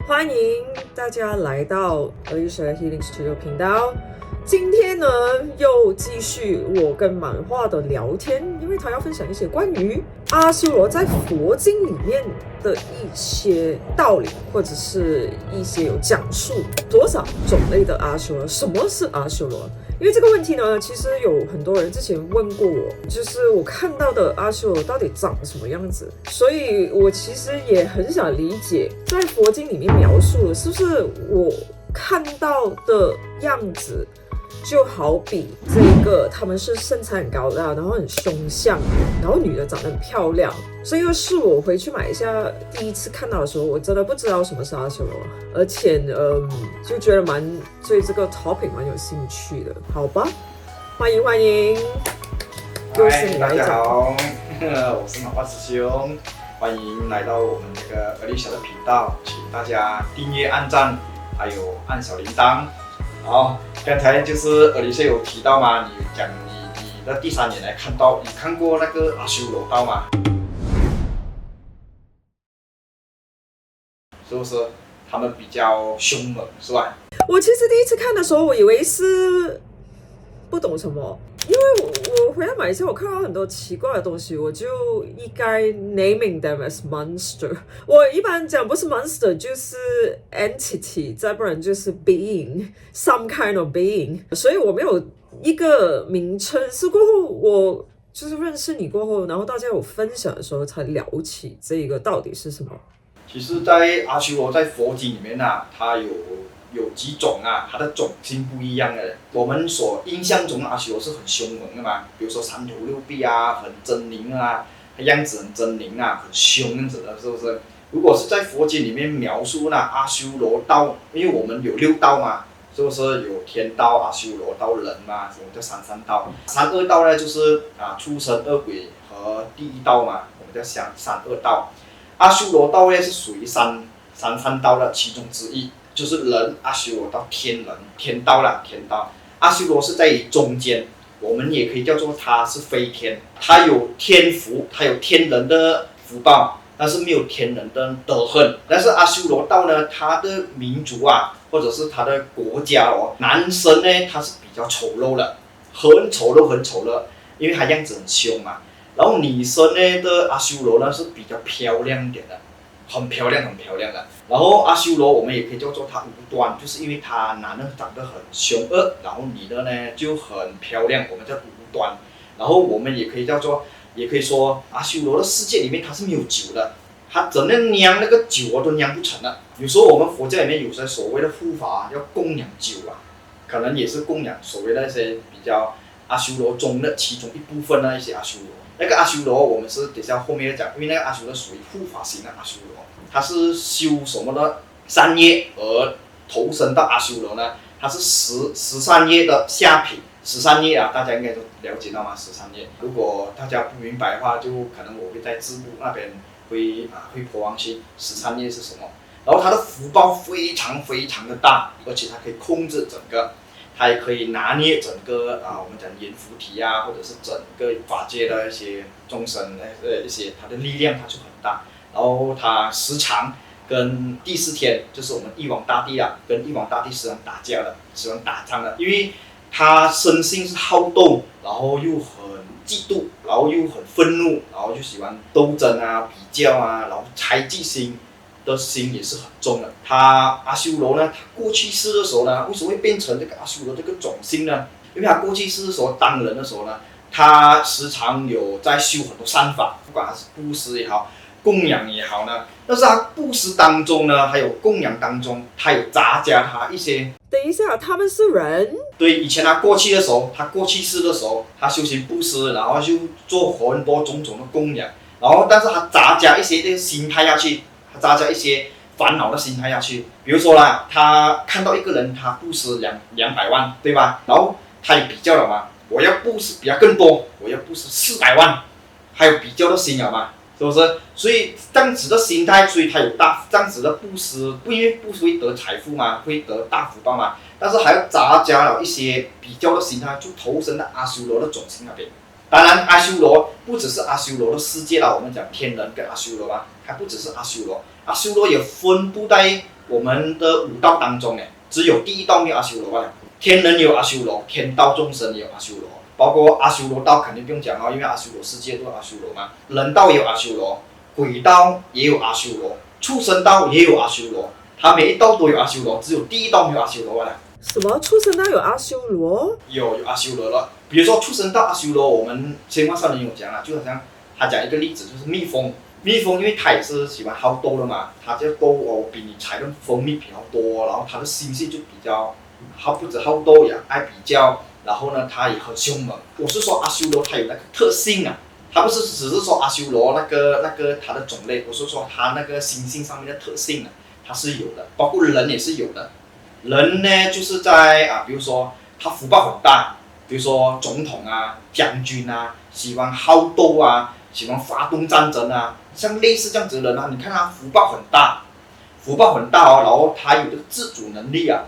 欢迎大家来到Alicia Healing Studio 频道。今天呢，又继续我跟漫画的聊天，因为他要分享一些关于阿修罗在佛经里面的一些道理，或者是一些有讲述多少种类的阿修罗，什么是阿修罗？因为这个问题呢，其实有很多人之前问过我，就是我看到的阿修罗到底长什么样子，所以我其实也很想理解，在佛经里面描述的是不是我看到的样子。就好比这个，他们是身材很高大，然后很凶相，然后女的长得很漂亮，所以又是我回去马来西亚第一次看到的时候，我真的不知道什么是阿修罗，而且就觉得对这个 topic 蛮有兴趣的，好吧？欢迎，又是你来讲。大家好，我是马化师兄，欢迎来到我们这个Alicia的频道，请大家订阅、按赞，还有按小铃铛。好，刚才就是Alicia有提到嘛，你讲你的第3年来看到，你看过那个阿修罗道吗？是不是？他们比较凶猛，是吧？我其实第一次看的时候，我以为是不懂什么，因为我回来马来西亚，我看到很多奇怪的东西，我就应该 naming them as monster。我一般讲不是 monster 就是 entity， 再不然就是 being，some kind of being。所以我没有一个名称，是过后我就是认识你过后，然后大家有分享的时候才聊起这个到底是什么。其实，在阿修罗在佛经里面啊，它有几种啊，它的种性不一样的。我们所印象中的阿修罗是很凶猛的嘛，比如说3头6臂啊，很狰狞啊，样子很狰狞啊，很凶样子的，是不是？如果是在佛经里面描述那阿修罗道，因为我们有6道嘛，是不是有天道、阿修罗道、人嘛？我们叫三道。三恶道呢，就是畜生、恶鬼和地狱道嘛，我们叫三恶道。阿修罗道呢是属于三道的其中之一。就是人阿修罗到天道啦，天道阿修罗是在于中间，我们也可以叫做他是飞天，他有天福，他有天人的福报，但是没有天人的德行。但是阿修罗道呢，他的民族啊，或者是他的国家男生呢他是比较丑陋的，很丑陋，因为他样子很凶嘛。然后女生呢的阿修罗呢是比较漂亮一点的。很漂亮的。然后阿修罗我们也可以叫做他无端，就是因为他男的长得很凶恶，然后女的呢就很漂亮，我们叫无端。然后我们也可以说阿修罗的世界里面他是没有酒的，他怎样酿那个酒都酿不成的。有时候我们佛教里面有些所谓的护法要供养酒啊，可能也是供养所谓的那些比较阿修罗中的其中一部分的一些阿修罗。那个阿修罗我们是等下后面要讲，因为那个阿修罗属于护法型的阿修罗，他是修什么的善业而投身到阿修罗呢？他是十善业的下品。十善业啊，大家应该都了解到吗？十善业，如果大家不明白的话，就可能我会在字幕那边会播上去。十善业是什么？然后他的福报非常的大，而且他可以控制整个。它也可以拿捏整个我们讲阎浮提啊，或者是整个法界的一些众生一些它的力量它就很大。然后它时常跟第4天就是我们玉皇大帝跟玉皇大帝时常打架的，时常打仗的，因为他生性是好斗，然后又很嫉妒，然后又很愤怒，然后就喜欢斗争啊、比较啊，然后猜忌心的心也是很重的。他阿修罗呢，他过去世的时候呢，为什么会变成这个阿修罗这个种性呢？因为他过去世的时候当人的时候呢，他时常有在修很多善法，不管他是布施也好，供养也好呢。但是他布施当中呢，还有供养当中，他有杂加他一些。等一下，他们是人？对，以前他过去世的时候，他修行布施，然后就做很多种种的供养，然后但是他杂加一些这个心态下去。他扎加一些烦恼的心态下去，比如说啦，他看到一个人他布施200万，对吧？然后他也比较了嘛，我要布施比他更多，我要布施400万，还有比较的心了嘛，是不是？所以这样子的心态，所以他有这样子的布施，不因为布施会得财富嘛，会得大福报嘛，但是还要杂加了一些比较的心态，就投身到阿修罗的种性那边。当然，阿修罗不只是阿修罗的世界啦，我们讲天人跟阿修罗嘛，还不只是阿修罗，阿修罗也分布在我们的五道当中呢，只有第一道没有阿修罗罢了。天人有阿修罗，天道众生也有阿修罗，包括阿修罗道肯定不用讲哦，因为阿修罗世界都有阿修罗嘛。人道也有阿修罗，鬼道也有阿修罗，畜生道也有阿修罗，它每一道都有阿修罗，只有第一道没有阿修罗罢了。什么畜生道有阿修罗？有阿修罗了，比如说畜生道阿修罗，我们仙话上人有讲啊，就好像他讲一个例子，就是蜜蜂。蜜蜂因为它也是喜欢好斗的嘛，它这斗哦比你采的蜂蜜比较多，然后它的心性就比较不止好斗也爱比较，然后呢它也很凶猛。我是说阿修罗它有那个特性啊，它不是只是说阿修罗那个它的种类，我是说它那个心性上面的特性啊，它是有的，包括人也是有的。人呢就是在比如说他福报很大，比如说总统啊、将军啊，喜欢好斗啊，喜欢发动战争啊，像类似这样子的人啊，你看他福报很大哦，然后他有这个自主能力啊，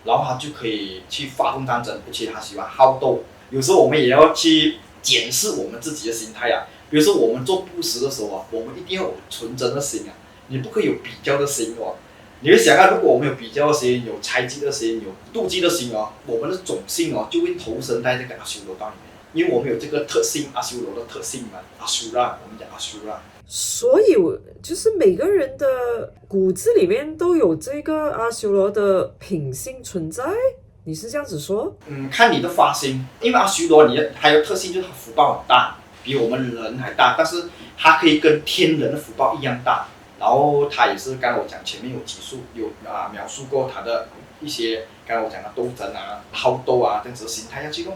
然后他就可以去发动战争，而且他喜欢好斗。有时候我们也要去检视我们自己的心态啊，比如说我们做布施的时候啊，我们一定要有纯真的心啊，你不可以有比较的心哦。你会想如果我们有比较的心，有猜忌的心，有妒忌的心哦，我们的种性哦就会投身在这个阿修罗道里面，因为我们有这个特性，阿修罗的特性嘛，阿修拉，我们讲阿修拉。所以就是每个人的骨子里面都有这个阿修罗的品性存在，你是这样子说？看你的发心，因为阿修罗还有特性就是他福报很大，比我们人还大，但是他可以跟天人的福报一样大。然后他也是刚才我讲前面有描述过他的一些刚才我讲的斗争啊、好斗啊这样子的心态下去咯。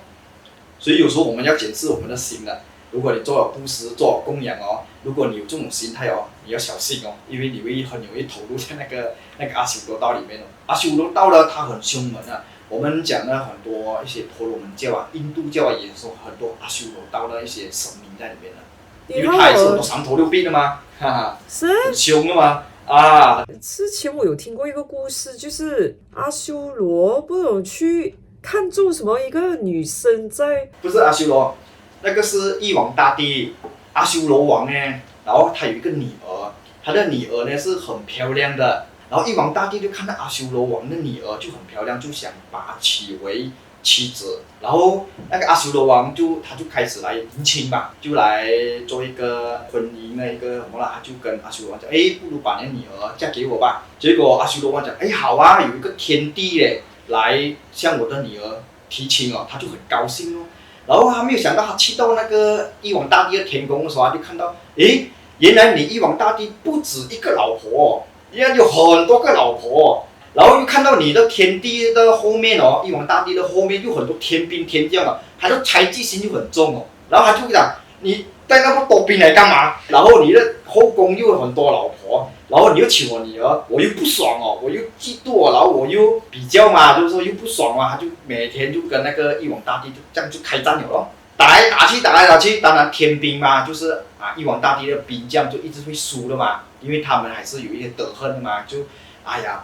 所以有时候我们要检视我们的心的。如果你做了布施、做了供养哦，如果你有这种心态哦，你要小心哦，因为你会很容易投入在那个阿修罗道里面哦。阿修罗道呢，它很凶猛啊。我们讲了很多一些婆罗门教啊、印度教啊，也说很多阿修罗道的一些神明在里面的。因为他也是很多三头六臂的嘛，哈哈，是很凶的嘛，啊！之前我有听过一个故事，就是阿修罗不懂去看中什么一个女生在，不是阿修罗，那个是玉皇大帝，阿修罗王呢，然后他有一个女儿，他的女儿呢是很漂亮的，然后玉皇大帝就看到阿修罗王的女儿就很漂亮，就想把她娶为妻子，然后那个阿修罗王他就开始来迎亲嘛，就来做一个婚姻的一个什么啦，他就跟阿修罗王讲，不如把你的女儿嫁给我吧。结果阿修罗王讲，好啊，有一个天帝嘞来向我的女儿提亲哦，他就很高兴哦。然后他没有想到，他去到那个玉皇大帝的天宫的时候，他就看到，原来你玉皇大帝不止一个老婆哦，原来有很多个老婆哦。然后又看到你的天帝的后面哦，玉皇大帝的后面有很多天兵天将哦，他的猜忌心就很重哦。然后他就讲，你带那么多兵来干嘛？然后你的后宫又有很多老婆，然后你又娶我女儿，我又不爽哦，我又嫉妒哦，然后我又比较嘛，就是说又不爽嘛，他就每天就跟那个玉皇大帝就这样就开战了咯，打来打去，当然天兵嘛，就是玉皇大帝的兵将就一直会输的嘛，因为他们还是有一些德恨的嘛，就。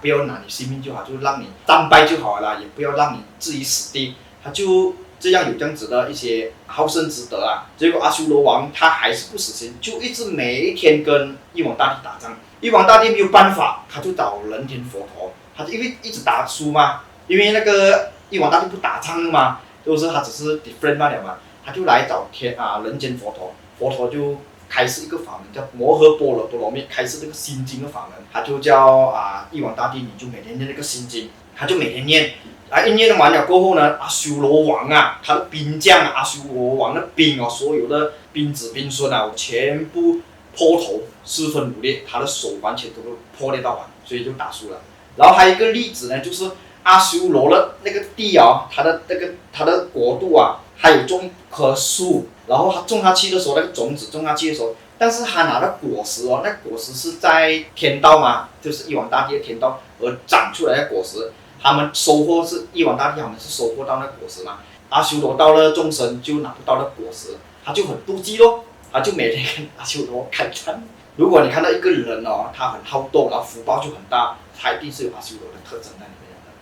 不要拿你性命就好，就让你战败就好了，也不要让你置于死地。他就这样有这样子的一些好生之德啊。结果阿修罗王他还是不死心，就一直每一天跟玉皇大帝打仗。玉皇大帝没有办法，他就找人天佛陀，他就因为一直打输嘛，因为那个玉皇大帝不打仗的嘛，就是他只是 different 罢了嘛，他就来找人间佛陀，佛陀就。开始一个法门叫摩诃般若波罗蜜，开始这个心经的法门，他就叫玉皇大帝，你就每天念那个心经，他就每天念，一念完了过后呢，阿修罗王啊，他的兵将阿修罗王的兵哦，所有的兵子兵孙啊，全部破头四分五裂，他的手完全都破裂到完，所以就打输了。然后还有一个例子呢，就是阿修罗的那个地啊，他的国度啊，还有种一棵树。然后他种下去的时候，那个种子种下去的时候，但是他拿的果实哦，那果实是在天道嘛，就是玉皇大帝的天道而长出来的果实，他们收获是玉皇大帝，他们是收获到那果实嘛。阿修罗道的众生就拿不到那果实，他就很妒忌咯，他就每天跟阿修罗开战。如果你看到一个人哦，他很好斗，然后福报就很大，他一定是有阿修罗的特征在里面的。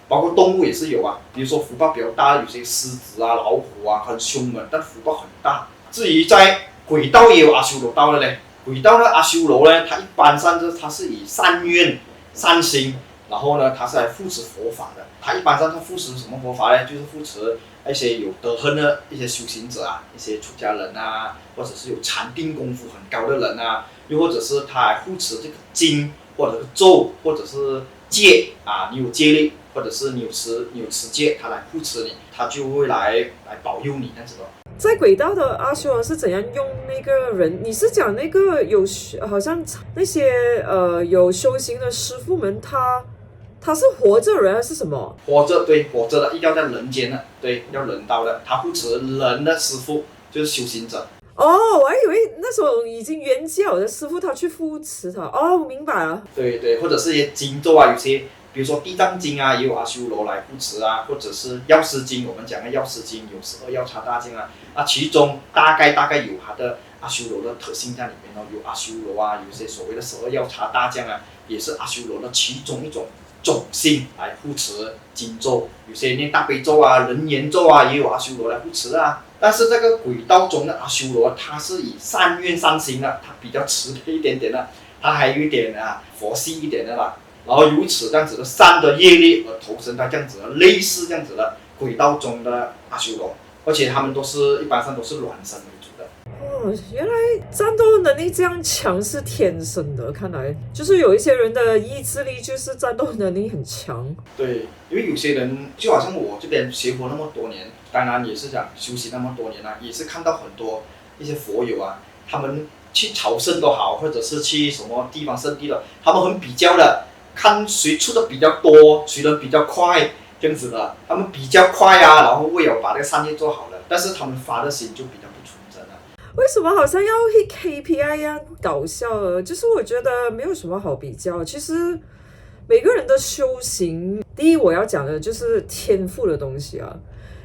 包括动物也是有啊，比如说福报比较大的有些狮子啊、老虎啊，很凶猛，但福报很大。至于在鬼道也有阿修罗道的嘞，鬼道的阿修罗呢，他一般上他是以善愿善心，然后呢，他是来扶持佛法的。他一般上他扶持什么佛法呢？就是扶持一些有德行的一些修行者啊，一些出家人啊，或者是有禅定功夫很高的人啊，又或者是他来扶持这个经，或者是咒，或者是戒啊，你有戒律，或者是你有持戒，他来扶持你，他就会来保佑你这样子的。在轨道的阿修罗是怎样用那个人？你是讲那个好像那些有修行的师傅们，他是活着人还是什么？活着，对，活着的，一定要在人间的，对，要人道的。他扶持人的师傅就是修行者。哦，我还以为那时候已经圆寂的师傅他去扶持他。哦，我明白了。对对，或者是一些经咒啊，有些比如说地藏经啊，也有阿修罗来扶持啊，或者是药师经，我们讲的药师经有12药叉大经啊，其中大概有它的阿修罗的特性在里面哦，有阿修罗啊，有些所谓的12药叉大将啊，也是阿修罗的其中一种种性来扶持经咒，有些念大悲咒啊、人言咒啊，也有阿修罗来扶持啊。但是这个轨道中的阿修罗，他是以善愿善心的，他比较慈悲一点点的，他还有一点佛系一点的啦。然后由此这样子的善的业力而投身到这样子的类似这样子的轨道中的阿修罗，而且他们一般上都是卵生为主的。哦，原来战斗能力这样强是天生的，看来就是有一些人的意志力就是战斗能力很强。对，因为有些人就好像我这边学佛那么多年，当然也是讲修行那么多年啦，也是看到很多一些佛友啊，他们去朝圣都好，或者是去什么地方圣地了，他们很比较的，看谁出的比较多，谁的比较快这样子的，他们比较快啊，然后为了把这个善业做好了，但是他们发的心就比较不纯真了。为什么好像要 hit KPI 呀？搞笑了，就是我觉得没有什么好比较。其实每个人的修行，第一我要讲的就是天赋的东西啊。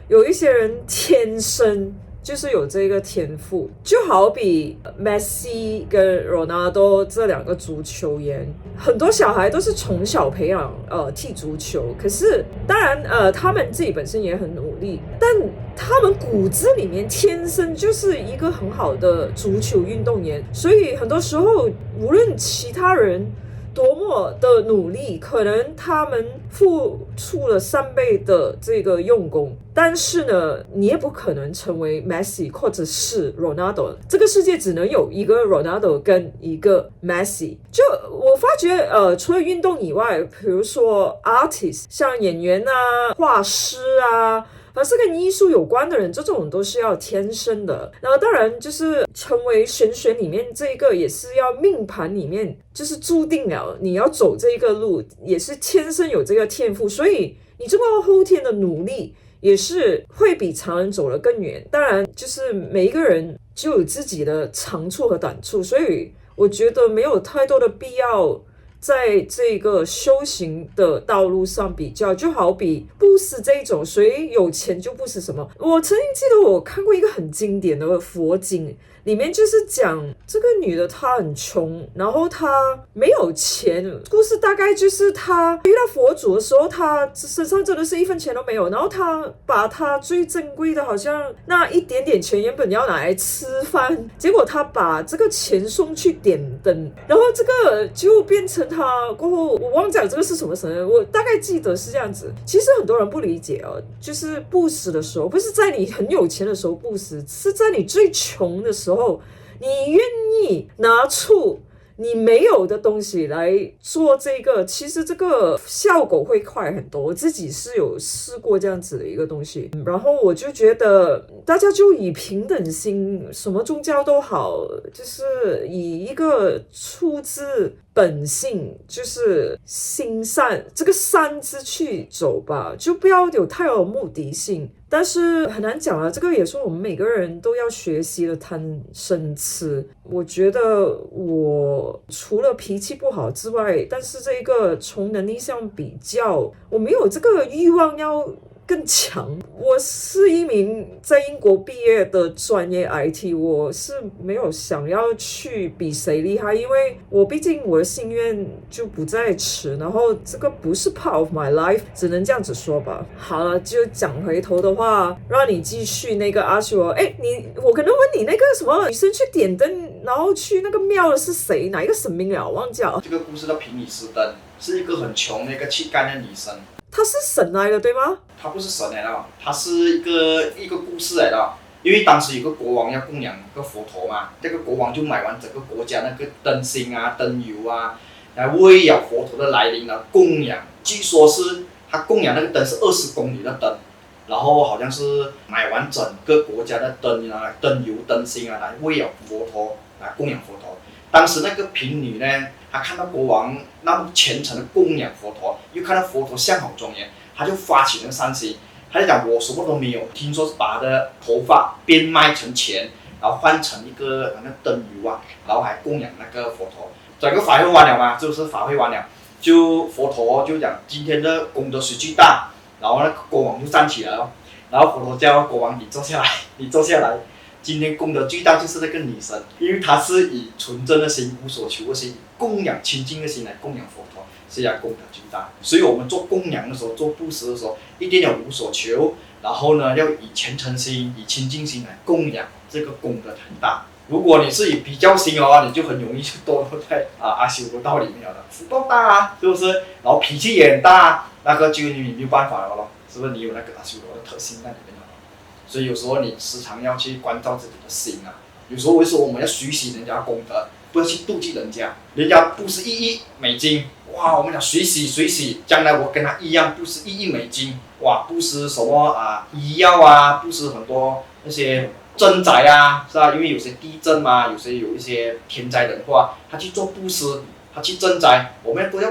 有一些人天生就是有这个天赋，就好比 Messi 跟 Ronaldo 这两个足球员，很多小孩都是从小培养踢足球，可是当然他们自己本身也很努力，但他们骨子里面天生就是一个很好的足球运动员，所以很多时候无论其他人多么的努力，可能他们付出了3倍的这个用功，但是呢，你也不可能成为 Messi 或者是 Ronaldo。这个世界只能有一个 Ronaldo 跟一个 Messi。就我发觉，除了运动以外，比如说 artist， 像演员啊、画师啊。而是跟艺术有关的人，这种都是要天生的。然后当然就是成为玄学里面这个也是要命盘里面就是注定了你要走这个路，也是天生有这个天赋，所以你这个后天的努力也是会比常人走得更远。当然就是每一个人就有自己的长处和短处，所以我觉得没有太多的必要在这个修行的道路上比较，就好比布施这一种，谁有钱就布施什么。我曾经记得我看过一个很经典的佛经，里面就是讲这个女的她很穷，然后她没有钱，故事大概就是她遇到佛祖的时候，她身上真的是1分钱都没有，然后她把她最珍贵的好像那一点点钱原本要拿来吃饭，结果她把这个钱送去点灯，然后这个就变成她过后我忘记了这个是什么神，我大概记得是这样子。其实很多人不理解哦，就是布施的时候不是在你很有钱的时候布施，是在你最穷的时候你愿意拿出你没有的东西来做这个，其实这个效果会快很多。我自己是有试过这样子的一个东西，然后我就觉得大家就以平等心，什么宗教都好，就是以一个出自本性，就是心善，这个善之去走吧，就不要有太有目的性。但是很难讲啊，这个也是我们每个人都要学习的贪嗔痴。我觉得我除了脾气不好之外，但是这个从能力上比较，我没有这个欲望要更强。我是一名在英国毕业的专业 IT， 我是没有想要去比谁厉害，因为我毕竟我的心愿就不在此，然后这个不是 part of my life， 只能这样子说吧。好了，就讲回头的话，让你继续那个阿修罗。我可能问你那个什么女生去点灯，然后去那个庙的是谁？哪一个神明了？我忘记了。这个故事的平里斯登是一个很穷的一个乞丐的女生。她是神来的，对吗？她不是神来的，她是一个故事来的。因为当时有个国王要供养一个佛陀嘛，这个国王就买完整个国家那个灯芯啊、灯油啊，来为了佛陀的来临呢供养。据说是他供养那个灯是20公里的灯，然后好像是买完整个国家的灯啊、灯油、灯芯啊，来为了佛陀来供养佛陀。当时那个贫女呢，她看到国王那么虔诚的供养佛陀，又看到佛陀相好庄严，她就发起那个善心。她就讲我什么都没有，听说是把她的头发变卖成钱，然后换成一个那灯油啊，然后还供养那个佛陀。整个法会完了嘛，就是法会完了，就佛陀就讲今天的功德谁最大，然后那个国王就站起来了，然后佛陀叫国王你坐下来，你坐下来。今天功德最大就是那个女神，因为她是以纯真的心、无所求的心、供养清净的心来供养佛陀，所以她功德最大。所以我们做供养的时候、做布施的时候，一定要无所求，然后呢，要以虔诚心、以清净心来供养，这个功德很大。如果你是以比较心的话，你就很容易就堕落在阿修罗道里面了，福报大啊，是不是？然后脾气也很大，那个就你没有办法了咯，是不是？你有那个阿修罗的特性在里面了。所以有时候你时常要去关照自己的心啊。有时候为什么我们要学习人家的功德，不要去妒忌人家？人家布施1亿美金，哇，我们讲学习，将来我跟他一样布施1亿美金，哇，布施什么医药啊，布施很多那些赈灾啊，是吧？因为有些地震嘛，有一些天灾人祸，他去做布施，他去赈灾，我们都要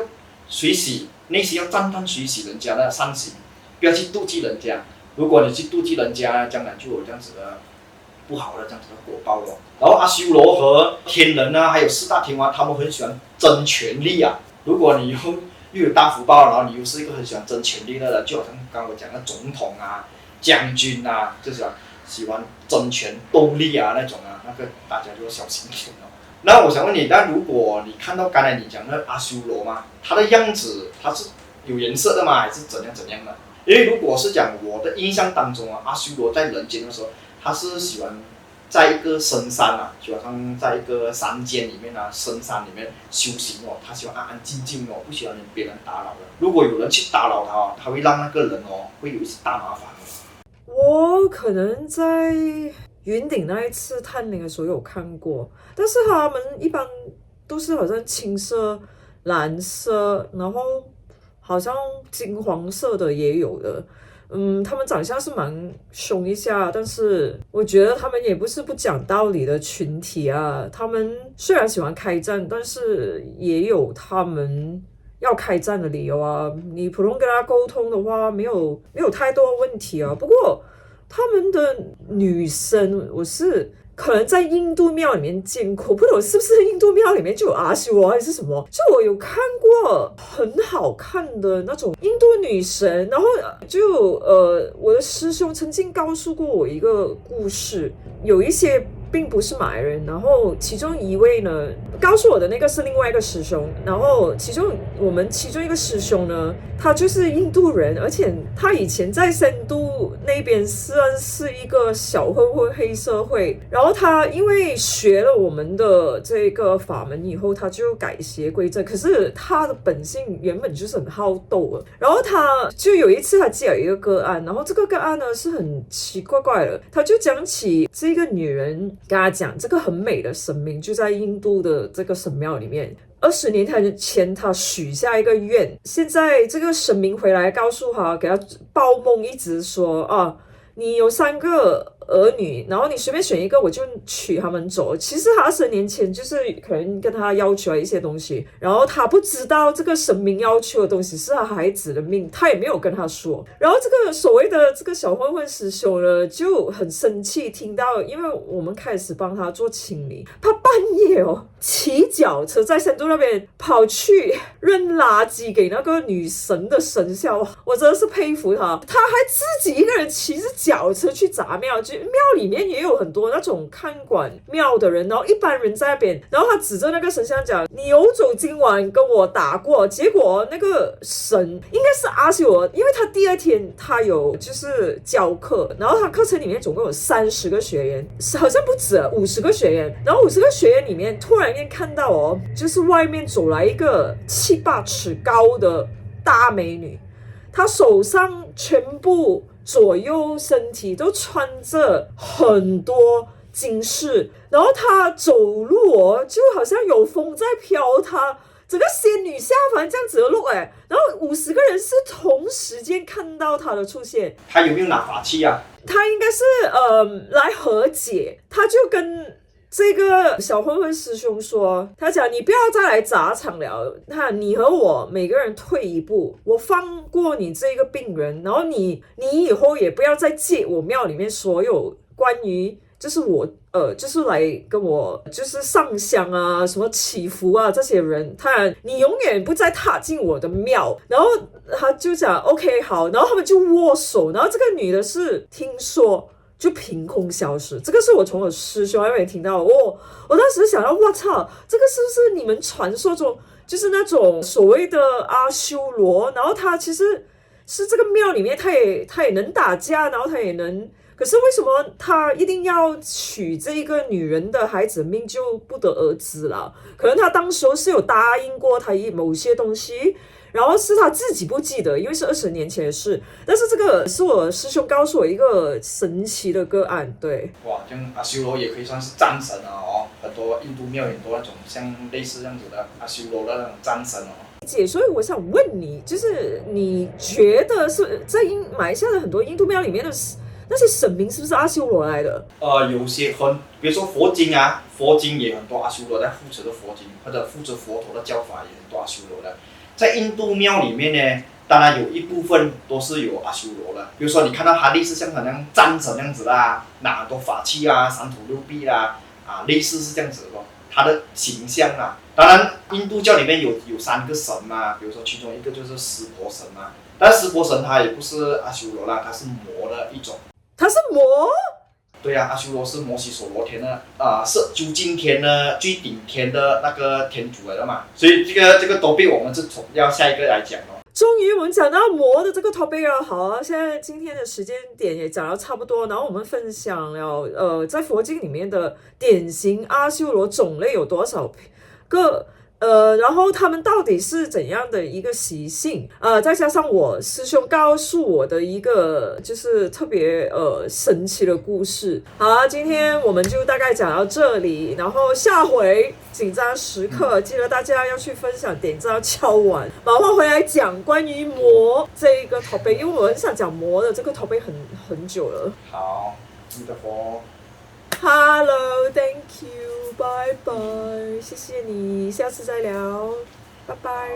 学习，内心要赞叹学习人家的善行，不要去妒忌人家。如果你去妒忌人家，将来就有这样子的不好的这样子的果报咯。然后阿修罗和天人啊，还有4大天王，他们很喜欢争权力啊。如果你又有大福报，然后你又是一个很喜欢争权力的人，就好像刚刚我讲的总统啊、将军啊，就是喜欢争权斗利啊那种啊，那个大家就要小心一点哦。那我想问你，那如果你看到刚才你讲的阿修罗嘛，他的样子他是有颜色的吗？还是怎样的？因为如果是讲我的印象当中啊，阿修罗在人间的时候，他是喜欢在一个深山啊，就好像在一个山间里面啊，深山里面修行哦，他喜欢安安静静哦，不喜欢别人打扰的。如果有人去打扰他哦，他会让那个人哦，会有一些大麻烦哦。我可能在云顶那一次探灵的时候有看过，但是他们一般都是好像青色、蓝色，然后好像金黄色的也有的。他们长相是蛮凶一下，但是我觉得他们也不是不讲道理的群体啊。他们虽然喜欢开战，但是也有他们要开战的理由啊。你普通跟他沟通的话，没有太多问题啊。不过他们的女生，我是可能在印度庙里面见过，不懂是不是印度庙里面就有阿修罗还是什么？就我有看过很好看的那种印度女神，然后我的师兄曾经告诉过我一个故事，有一些并不是马来人，然后其中一位呢，告诉我的那个是另外一个师兄，然后我们其中一个师兄呢，他就是印度人，而且他以前在深度那边虽然是一个小黑社会，然后他因为学了我们的这个法门以后，他就改邪归正，可是他的本性原本就是很好斗的。然后他就有一次他接了一个个案，然后这个个案呢是很奇怪的，他就讲起这个女人跟他讲，这个很美的神明就在印度的这个神庙里面。20年前他许下一个愿，现在这个神明回来告诉他，给他报梦，一直说啊，你有3个儿女，然后你随便选一个我就娶他们走。其实他20年前就是可能跟他要求了一些东西，然后他不知道这个神明要求的东西是他孩子的命，他也没有跟他说。然后这个所谓的这个小混混师兄呢就很生气，听到因为我们开始帮他做清理，他半夜骑脚车在深度那边跑去扔垃圾给那个女神的神像，我真的是佩服他。他还自己一个人骑着脚车去砸庙，就庙里面也有很多那种看管庙的人，然后一般人在那边，然后他指着那个神像讲：“你有种今晚跟我打过。”结果那个神应该是阿修罗，因为他第二天他有就是教课，然后他课程里面总共有30个学员，好像不止50个学员，然后50个学员里面突然间看到就是外面走来一个7、8尺高的大美女，她手上全部左右身体都穿着很多金饰，然后她走路就好像有风在飘她，整个仙女下凡这样子的路然后50个人是同时间看到她的出现。她有没有拿法器啊？她应该是来和解，她就跟这个小混混师兄说，他讲你不要再来砸场了，你和我每个人退一步，我放过你这个病人，然后你以后也不要再借我庙里面所有关于就是我就是来跟我就是上香啊什么祈福啊这些人，你永远不再踏进我的庙。然后他就讲 OK 好，然后他们就握手，然后这个女的是听说就凭空消失，这个是我从我师兄那边听到的。我当时想到，我操，这个是不是你们传说中就是那种所谓的阿修罗？然后他其实是这个庙里面，他也能打架，然后他也能，可是为什么他一定要取这个女人的孩子的命就不得而知了？可能他当时是有答应过他某些东西。然后是他自己不记得，因为是20年前的事。但是这个是我师兄告诉我一个神奇的个案，对。哇，这样阿修罗也可以算是战神了很多印度庙很多那种像类似这样子的阿修罗的那种战神所以我想问你，就是你觉得是在马来西亚的很多印度庙里面的那些神明是不是阿修罗来的？有些比如说佛经佛经也很多阿修罗在护持的佛经，或者护持佛陀的教法也很多阿修罗的。在印度庙里面呢，当然有一部分都是有阿修罗的。比如说你看到他类似像好像战神这样子啦，拿很多法器三头六臂啦，类似是这样子的他的形象当然印度教里面有3个神嘛，比如说其中一个就是湿婆神嘛，但湿婆神他也不是阿修罗啦，他是魔的一种。他是魔？对阿修罗是摩西所罗天的是究竟天的最顶天的那个天主来的嘛，所以这个都被我们要下一个来讲终于我们讲到魔的这个 topic 了，好，现在今天的时间点也讲到差不多，然后我们分享了在佛经里面的典型阿修罗种类有多少个。然后他们到底是怎样的一个习性再加上我师兄告诉我的一个就是特别神奇的故事。好，今天我们就大概讲到这里，然后下回紧张时刻记得大家要去分享点赞敲完，马上回来讲关于魔这一个 topic， 因为我很想讲魔的这个 topic 很久了。好，你的佛。Hello, thank you, bye bye， 谢谢你，下次再聊，拜拜。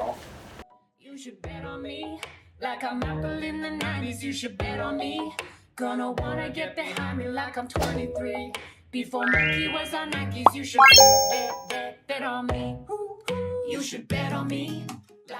You should bet on me, like I'm Apple in the 90s. You should bet on me, gonna wanna get behind me like I'm 23. Before Nike was on Nikes, you should bet on me. You should bet on me.